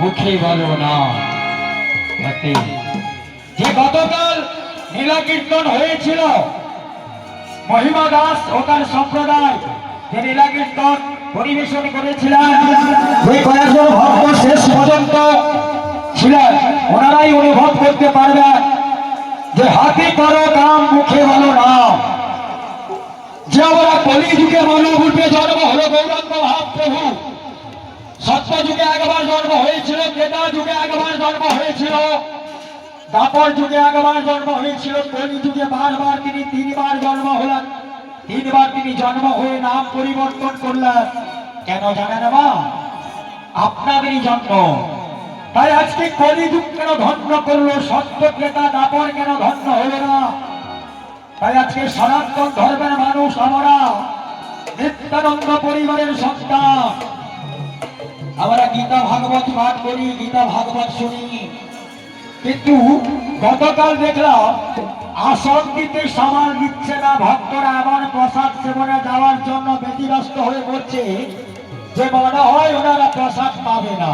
মুখে বলো না। যে গতকাল নীলা কীর্তন হয়েছিল, মহিমা দাস ও তার সম্প্রদায় যে লীলা কীর্তন পরিবেশন করেছিলেন, যে কয়েকজন ভক্ত শেষ পর্যন্ত ছিলেন, ওনারাই অনুভব করতে পারবেন যে হাতে করো কাম মুখে বলো না। যে আমরা কলি যুগে মানবরূপে জন্ম হলো গৌরাঙ্গ মহাপ্রভু, সত্য যুগে একবার জন্ম হয়েছিল, ত্রেতা যুগে একবার জন্ম হয়েছিল, দাপর যুগে একবার জন্ম হয়েছিল, কলি যুগে বারবার তিনি তিনবার জন্ম হলেন। তিনবার তিনি জন্ম হয়ে নাম পরিবর্তন করলেন। কেন জানেন মা? আপনাদেরই জন্য। তাই আজকে কলিযুগ কেন ধন্য করলো, সত্য ত্রেতা দাপর কেন ধন্য হলো না? তাই আজকে সনাতন ধর্মের মানুষ আমরা, নিত্যানন্দ পরিবারের সন্তান, আমরা গীতা ভাগবত পাঠ করি, গীতা ভাগবত শুনি, কিন্তু গতকাল দেখলাম আসন দিতে সামাল দিচ্ছে না। ভক্তরা এমন প্রসাদ সেবনে যাওয়ার জন্য ব্যতিব্যস্ত হয়ে পড়ছে যে মনে হয় ওনারা প্রসাদ পাবে না।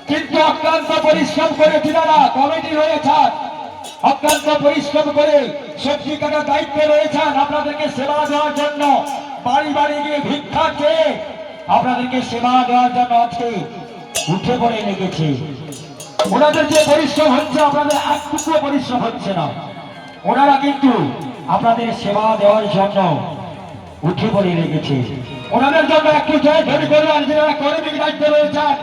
কিন্তু অক্লান্ত পরিশ্রম করে কিনারা কমিটি রয়েছেন, অক্লান্ত পরিশ্রম করে সবজি কাটার দায়িত্বে রয়েছেন, আপনাদেরকে সেবা দেওয়ার জন্য বাড়ি বাড়ি গিয়ে ভিক্ষা চেয়ে আপনাদেরকে সেবা দেওয়ার জন্য আজকে উঠে পড়ে লেগেছে। ওনাদের যে পরিশ্রম হচ্ছে, আপনাদের একটুকু পরিশ্রম হচ্ছে না। ওনারা কিন্তু আপনাদের সেবা দেওয়ার জন্য উঠে পড়ে লেগেছে। ওনাদের জন্য একটু জয় ধরে করবেন, যারা কর্মী দায়িত্বে রয়েছেন।